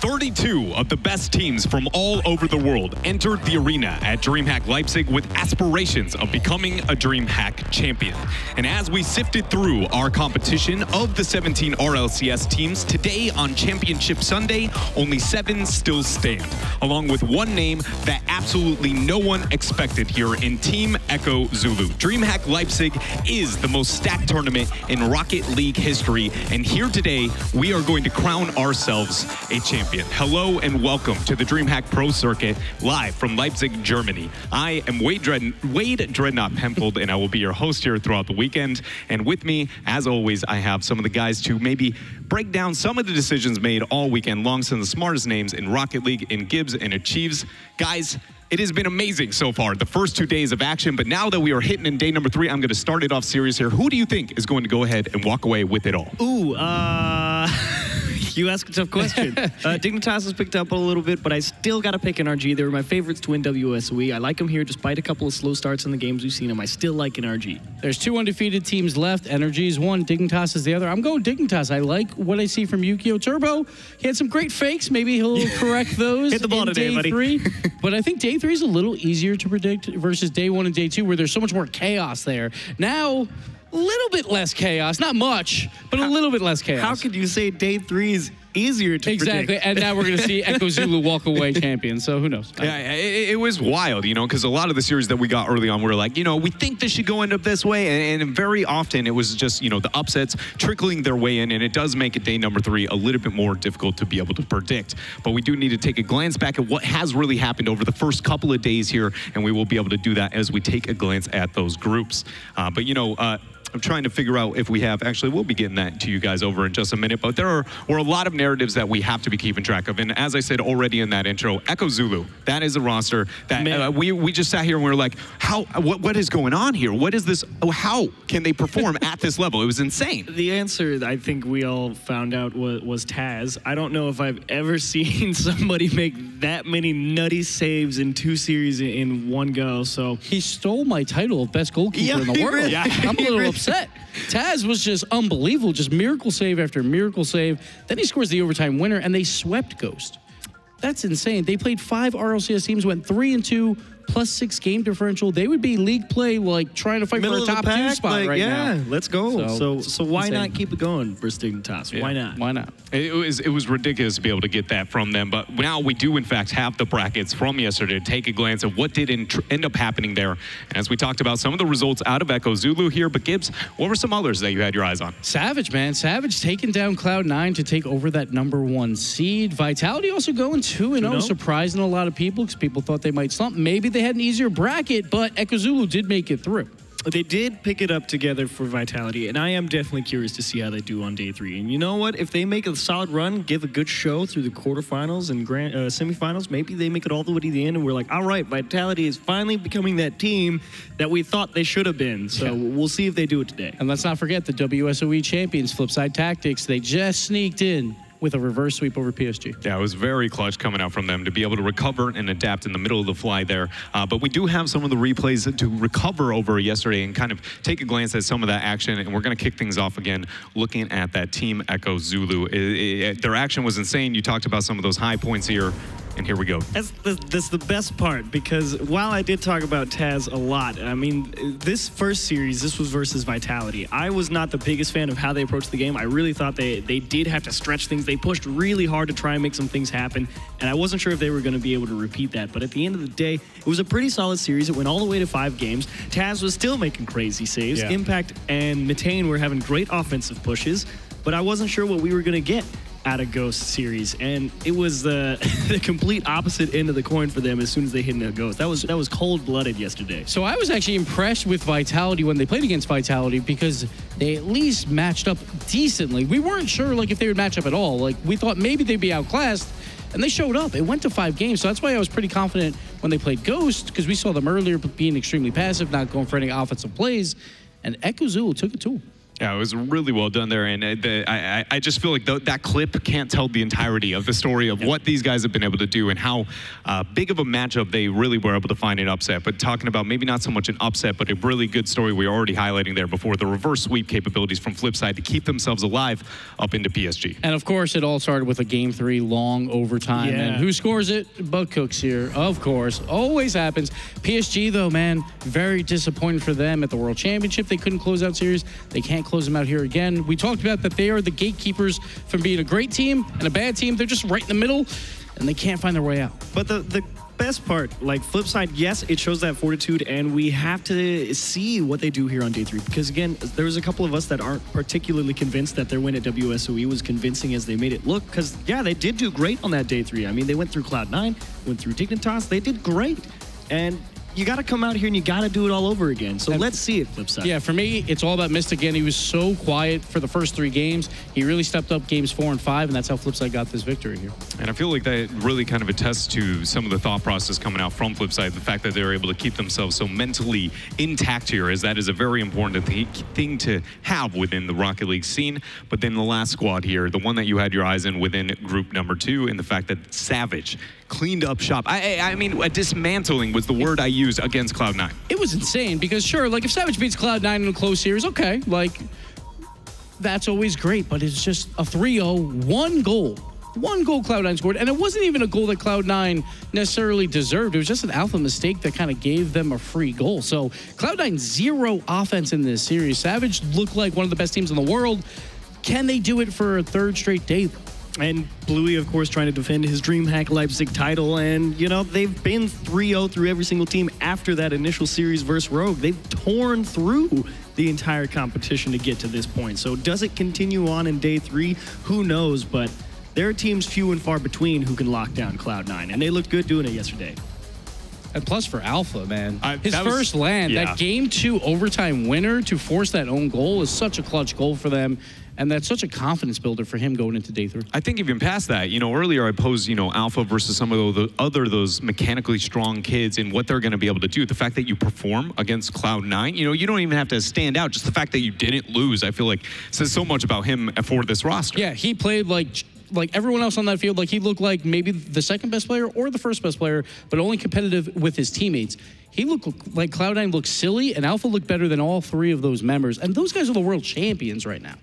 32 of the best teams from all over the world entered the arena at DreamHack Leipzig with aspirations of becoming a DreamHack champion. And as we sifted through our competition of the 17 RLCS teams, today on Championship Sunday, only 7 still stand, along with one name that absolutely no one expected here in Team Echo Zulu. DreamHack Leipzig is the most stacked tournament in Rocket League history, and here today, we are going to crown ourselves a champion. Hello and welcome to the DreamHack Pro Circuit, live from Leipzig, Germany. I am Wade Dreadnought Hempfield, and I will be your host here throughout the weekend. And with me, as always, I have some of the guys to maybe break down some of the decisions made all weekend long, some of the smartest names in Rocket League, in Gibbs and Achieves. Guys, it has been amazing so far, the first 2 days of action, but now that we are hitting in day number 3, I'm going to start it off serious here. Who do you think is going to go ahead and walk away with it all? Ooh, you ask a tough question. Dignitas has picked up a little bit, but I still got to pick NRG. They were my favorites to win WSOE. I like them here despite a couple of slow starts in the games we've seen them. I still like NRG. There's 2 undefeated teams left. NRG is one, Dignitas is the other. I'm going Dignitas. I like what I see from Yukio Turbo. He had some great fakes. Maybe he'll correct those. Hit the ball in today, day buddy. 3. But I think day 3 is a little easier to predict versus day 1 and day 2, where there's so much more chaos there. Now, a little bit less chaos. Not much, but a little bit less chaos. How could you say day 3 is easier to Exactly, predict? and now we're going to see Echo Zulu walk away champion, so who knows? Yeah, it was wild, you know, because a lot of the series that we got early on were like, you know, we think this should go end up this way, and very often it was just, you know, the upsets trickling their way in, and it does make it day number 3 a little bit more difficult to be able to predict. But we do need to take a glance back at what has really happened over the first couple of days here, and we will be able to do that as we take a glance at those groups. But, you know, I'm trying to figure out if we have, actually, we'll be getting that to you guys over in just a minute, but there were a lot of narratives that we have to be keeping track of. And as I said already in that intro, Echo Zulu, that is a roster that we just sat here and we were like, what is going on here? What is this? How can they perform at this level? It was insane. The answer, I think we all found out, was Taz. I don't know if I've ever seen somebody make that many nutty saves in 2 series in one go. So he stole my title of best goalkeeper in the world. Really, I'm a little upset. Taz was just unbelievable, just miracle save after miracle save. Then he scores the overtime winner, and they swept Ghost. That's insane. They played 5 RLCS teams, went 3-2, +6 game differential. They would be league play, like trying to fight for a top 2 spot like, right now. Yeah, let's go. So why insane. not keep it going for Dignitas? Yeah. Why not? Why not? It was ridiculous to be able to get that from them, but now we do in fact have the brackets from yesterday to take a glance at what did end up happening there. And as we talked about some of the results out of Echo Zulu here, but Gibbs, what were some others that you had your eyes on? Savage, man. Savage taking down Cloud9 to take over that #1 seed. Vitality also going 2-0, surprising a lot of people because people thought they might slump. Maybe they had an easier bracket, but Echo Zulu did make it through. They did pick it up together for Vitality, and I am definitely curious to see how they do on day 3. And you know what? If they make a solid run, give a good show through the quarterfinals and semifinals, maybe they make it all the way to the end, and we're like, all right, Vitality is finally becoming that team that we thought they should have been. So we'll see if they do it today. And let's not forget the WSOE champions, Flipside Tactics. They just sneaked in with a reverse sweep over PSG. Yeah, it was very clutch coming out from them to be able to recover and adapt in the middle of the fly there. But we do have some of the replays to recover over yesterday and kind of take a glance at some of that action. And we're going to kick things off again looking at that Team Echo Zulu. Their action was insane. You talked about some of those high points here. And here we go. That's the best part, because while I did talk about Taz a lot, I mean, this first series, this was versus Vitality. I was not the biggest fan of how they approached the game. I really thought they did have to stretch things. They pushed really hard to try and make some things happen, and I wasn't sure if they were going to be able to repeat that. But at the end of the day, it was a pretty solid series. It went all the way to 5 games. Taz was still making crazy saves. Yeah. Impact and Matane were having great offensive pushes, but I wasn't sure what we were going to get out of Ghost series, and it was the complete opposite end of the coin for them as soon as they hit into Ghost. That was cold-blooded yesterday. So I was actually impressed with Vitality when they played against Vitality because they at least matched up decently. We weren't sure like if they would match up at all. Like we thought maybe they'd be outclassed, and they showed up. It went to 5 games, so that's why I was pretty confident when they played Ghost, because we saw them earlier being extremely passive, not going for any offensive plays, and Echo Zulu took it to them. Yeah, it was really well done there, and I just feel like that clip can't tell the entirety of the story of what these guys have been able to do and how big of a matchup they really were able to find an upset. But talking about maybe not so much an upset, but a really good story we were already highlighting there before, the reverse sweep capabilities from Flipside to keep themselves alive up into PSG. And of course, it all started with a Game 3 long overtime. And who scores it? Buck Cooks here, of course. Always happens. PSG, though, man, very disappointing for them at the World Championship. They couldn't close out series. They can't close them out here again. We talked about that they are the gatekeepers from being a great team and a bad team. They're just right in the middle, and they can't find their way out. But the best part, like Flipside, yes, it shows that fortitude, and we have to see what they do here on day 3. Because again, there's a couple of us that aren't particularly convinced that their win at WSOE was convincing as they made it look. Because yeah, they did do great on that day 3. I mean, they went through Cloud9, went through Dignitas, they did great. And you got to come out here and you got to do it all over again. So let's see it, Flipside. Yeah, for me, it's all about Mist again. He was so quiet for the first 3 games. He really stepped up games 4 and 5, and that's how Flipside got this victory here. And I feel like that really kind of attests to some of the thought process coming out from Flipside, the fact that they're able to keep themselves so mentally intact here, as that is a very important thing to have within the Rocket League scene. But then the last squad here, the one that you had your eyes in within group number 2, and the fact that Savage cleaned up shop. I mean, dismantling was the word I used against Cloud9. It was insane because, sure, like if Savage beats Cloud9 in a close series, okay, like that's always great, but it's just a 3-0, one goal Cloud9 scored, and it wasn't even a goal that Cloud9 necessarily deserved. It was just an alpha mistake that kind of gave them a free goal. So Cloud9 0 offense in this series. Savage looked like one of the best teams in the world. Can they do it for a 3rd straight day? And Bluey, of course, trying to defend his DreamHack Leipzig title. And, you know, they've been 3-0 through every single team after that initial series versus Rogue. They've torn through the entire competition to get to this point. So does it continue on in day 3? Who knows? But there are teams few and far between who can lock down Cloud9. And they looked good doing it yesterday. And plus for Alpha, man, his first was, land, that Game 2 overtime winner to force that own goal is such a clutch goal for them. And that's such a confidence builder for him going into day 3. I think even past that, you know, earlier I posed, you know, Alpha versus some of those mechanically strong kids and what they're going to be able to do. The fact that you perform against Cloud9, you know, you don't even have to stand out. Just the fact that you didn't lose, I feel like says so much about him for this roster. Yeah, he played like everyone else on that field. Like he looked like maybe the 2nd best player or the 1st best player, but only competitive with his teammates. He looked like Cloud9 looked silly, and Alpha looked better than all 3 of those members. And those guys are the world champions right now.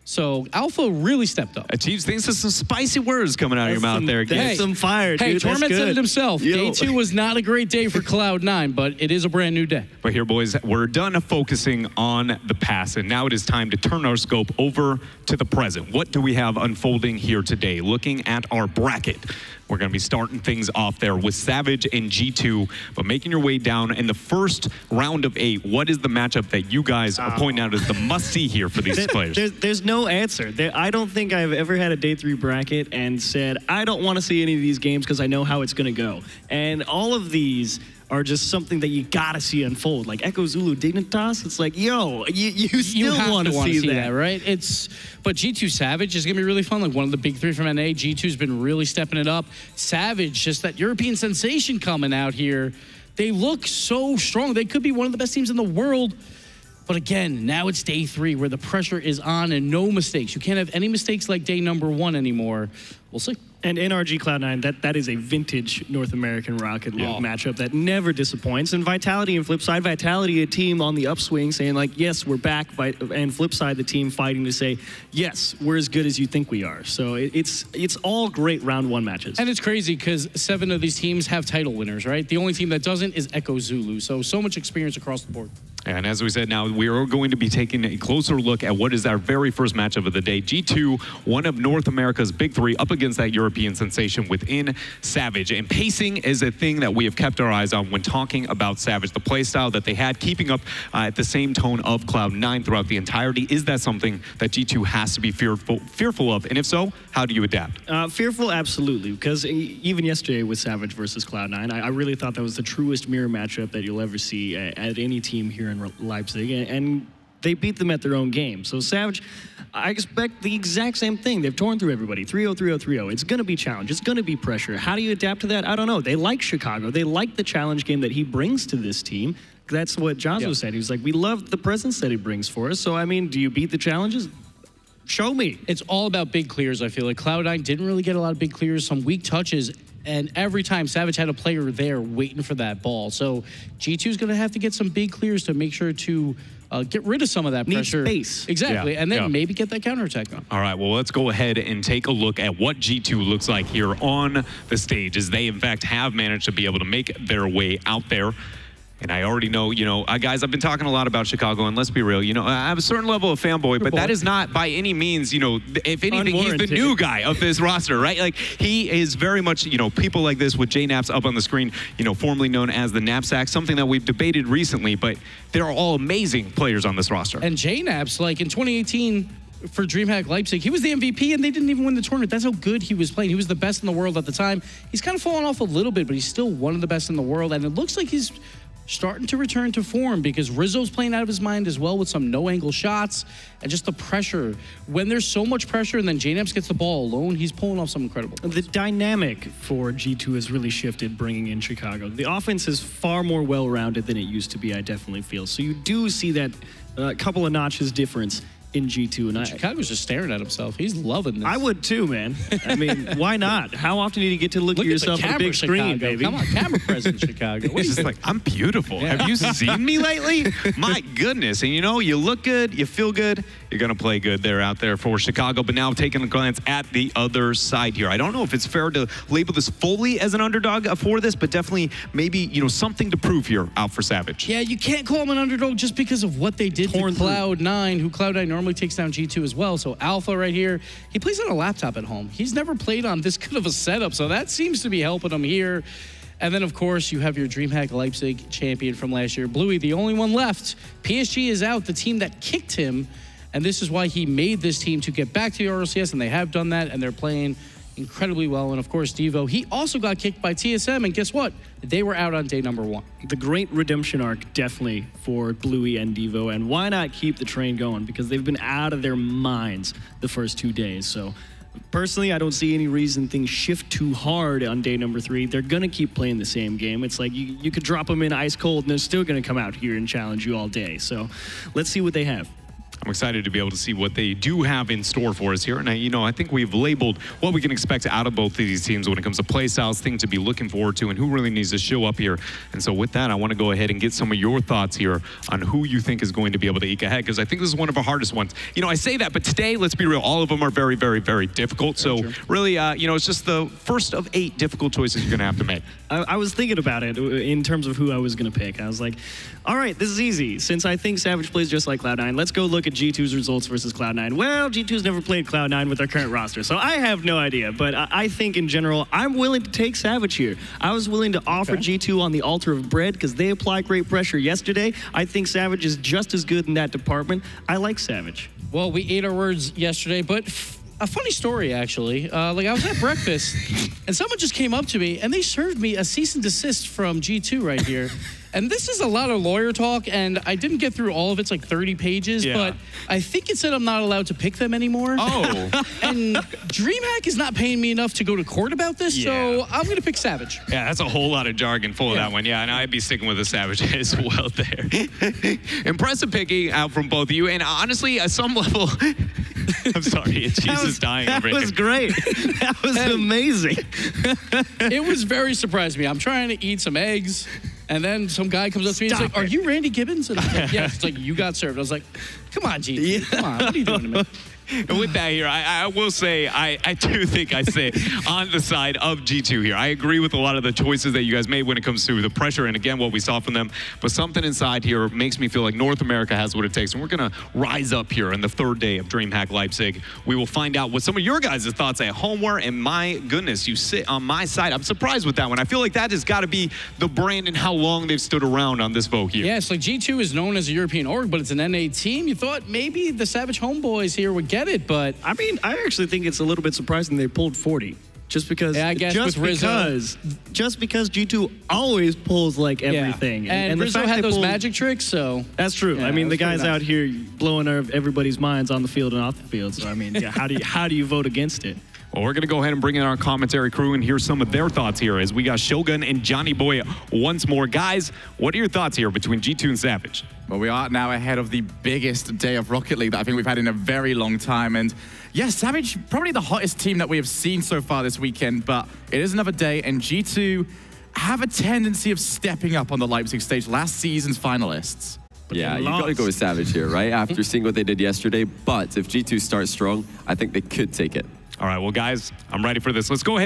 So Alpha really stepped up. Achieves thinks there's some spicy words coming out of your mouth there. That's some fire, dude. Hey, Torment said it himself. Day 2 was not a great day for Cloud9, but it is a brand new day. But here, boys, we're done focusing on the past, and now it is time to turn our scope over to the present. What do we have unfolding here today? Looking at our bracket, we're going to be starting things off there with Savage and G2, but making your way down in the first round of 8. What is the matchup that you guys are pointing out as the must-see here for these players? There's no answer. I don't think I've ever had a day 3 bracket and said, I don't want to see any of these games because I know how it's going to go. And all of these are just something that you gotta see unfold. Like Echo Zulu Dignitas, it's like, yo, you still want to see that, right? But G2 Savage is gonna be really fun. Like one of the big 3 from NA. G2's been really stepping it up. Savage, just that European sensation coming out here. They look so strong. They could be one of the best teams in the world. But again, now it's day 3 where the pressure is on and no mistakes. You can't have any mistakes like day number 1 anymore. We'll see. And NRG Cloud9, that is a vintage North American Rocket League matchup that never disappoints. And Vitality and Flipside, Vitality a team on the upswing saying like, yes, we're back. And Flipside, the team fighting to say, yes, we're as good as you think we are. So it's all great round 1 matches. And it's crazy because 7 of these teams have title winners, right? The only team that doesn't is Echo Zulu. So much experience across the board. And as we said, now we are going to be taking a closer look at what is our very first matchup of the day. G2, one of North America's big 3, up against that European sensation within Savage. And pacing is a thing that we have kept our eyes on when talking about Savage. The play style that they had, keeping up at the same tone of Cloud9 throughout the entirety. Is that something that G2 has to be fearful of? And if so, how do you adapt? Fearful, absolutely. Because even yesterday with Savage versus Cloud9, I really thought that was the truest mirror matchup that you'll ever see at any team here in Leipzig. And they beat them at their own game. So Savage, I expect the exact same thing. They've torn through everybody. 3-0, 3-0, 3-0. It's going to be challenge. It's going to be pressure. How do you adapt to that? I don't know. They like Chicago. They like the challenge game that he brings to this team. That's what Jozo said. He was like, we love the presence that he brings for us. So, I mean, do you beat the challenges? Show me. It's all about big clears, I feel like. Cloud9 didn't really get a lot of big clears, some weak touches, and every time Savage had a player there waiting for that ball. So G2's going to have to get some big clears to make sure to get rid of some of that pressure. Need space. Exactly, and then maybe get that counterattack on. All right, well, let's go ahead and take a look at what G2 looks like here on the stage, as they, in fact, have managed to be able to make their way out there. And I already know, guys, I've been talking a lot about Chicago, and let's be real, I have a certain level of fanboy, but that is not by any means, if anything, he's the new guy of this roster, right? Like, he is very much, people like this with JNaps up on the screen, formerly known as the Knapsack, something that we've debated recently, but they're all amazing players on this roster. And JNaps, like in 2018, for DreamHack Leipzig, he was the MVP and they didn't even win the tournament. That's how good he was playing. He was the best in the world at the time. He's kind of fallen off a little bit, but he's still one of the best in the world, and it looks like he's starting to return to form because Rizzo's playing out of his mind as well with some no-angle shots and just the pressure. When there's so much pressure and then JNaps gets the ball alone, he's pulling off some incredible plays. The dynamic for G2 has really shifted bringing in Chicago. The offense is far more well-rounded than it used to be, I definitely feel. So you do see that couple of notches difference in G2. And Chicago's just staring at himself. He's loving this. I would too, man. I mean, why not? How often do you get to look at yourself on a big screen, baby? Come on, camera presence, Chicago. It's just like, I'm beautiful. Yeah. Have you seen me lately? My goodness. And you look good, you feel good, you're going to play good there out there for Chicago. But now taking a glance at the other side here. I don't know if it's fair to label this fully as an underdog for this, but definitely maybe, something to prove here out for Savage. Yeah, you can't call him an underdog just because of what they did to Cloud9, who Cloud9 normally takes down G2 as well. So Alpha right here, he plays on a laptop at home. He's never played on this good of a setup, so that seems to be helping him here. And then, of course, you have your DreamHack Leipzig champion from last year. Bluey, the only one left. PSG is out, the team that kicked him, and this is why he made this team to get back to the RLCS, and they have done that, and they're playing incredibly well. And of course, Devo, he also got kicked by TSM, and guess what? They were out on day number 1. The great redemption arc, definitely, for Bluey and Devo, and why not keep the train going? Because they've been out of their minds the first 2 days. So personally, I don't see any reason things shift too hard on day number 3. They're going to keep playing the same game. It's like you could drop them in ice cold, and they're still going to come out here and challenge you all day. So let's see what they have. I'm excited to be able to see what they do have in store for us here. And I think we've labeled what we can expect out of both of these teams when it comes to play styles, things to be looking forward to, and who really needs to show up here. And so with that, I want to go ahead and get some of your thoughts here on who you think is going to be able to eke ahead, because I think this is one of the hardest ones. I say that, but today, let's be real, all of them are very, very, very difficult. So really, it's just the first of 8 difficult choices you're going to have to make. I was thinking about it in terms of who I was going to pick. I was like, all right, this is easy. Since I think Savage plays just like Cloud9, let's go look at G2's results versus Cloud9. Well, G2's never played Cloud9 with their current roster, so I have no idea. But I think in general, I'm willing to take Savage here. I was willing to offer G2 on the altar of bread because they applied great pressure yesterday. I think Savage is just as good in that department. I like Savage. Well, we ate our words yesterday, but a funny story, actually. I was at breakfast, and someone just came up to me, and they served me a cease and desist from G2 right here. And this is a lot of lawyer talk, and I didn't get through all of it. It's like 30 pages, but I think it said I'm not allowed to pick them anymore. Oh. And DreamHack is not paying me enough to go to court about this, so I'm going to pick Savage. Yeah, that's a whole lot of jargon full of that one. Yeah, and I'd be sticking with the Savage as well there. Impressive picking out from both of you, and honestly, at some level... I'm sorry, Jesus dying over here. That was great. That was amazing. It was very surprising me. I'm trying to eat some eggs, and then some guy comes up to me and he's like, "Are you Randy Gibbons?" And I'm like, "Yes." It's like, "You got served." I was like, "Come on, G. Come on. What are you doing to me?" And with that here, I will say, I do think I sit on the side of G2 here. I agree with a lot of the choices that you guys made when it comes to the pressure and, again, what we saw from them. But something inside here makes me feel like North America has what it takes. And we're going to rise up here on the 3rd day of DreamHack Leipzig. We will find out what some of your guys' thoughts at home were. And my goodness, you sit on my side. I'm surprised with that one. I feel like that has got to be the brand and how long they've stood around on this vote here. Yeah, it's like G2 is known as a European org, but it's an NA team. You thought maybe the Savage homeboys here would get it, but... I mean, I actually think it's a little bit surprising they pulled 40. Just because, Yeah, I guess with Rizzo. just because G2 always pulls like everything, Yeah. And the Rizzo fact had they those pulled- magic tricks, so That's true. Yeah, I mean, the that's pretty guy's nice. out here blowing everybody's minds on the field and off the field. So I mean, yeah, how do you vote against it? Well, we're going to go ahead and bring in our commentary crew and hear some of their thoughts here as we got Shogun and Johnny Boy once more. Guys, what are your thoughts here between G2 and Savage? Well, we are now ahead of the biggest day of Rocket League that I think we've had in a very long time. And yes, Savage, probably the hottest team that we have seen so far this weekend, but it is another day, and G2 have a tendency of stepping up on the Leipzig stage, last season's finalists. Yeah, you've got to go with Savage here, right? After seeing what they did yesterday. But if G2 starts strong, I think they could take it. All right, well, guys, I'm ready for this. Let's go ahead.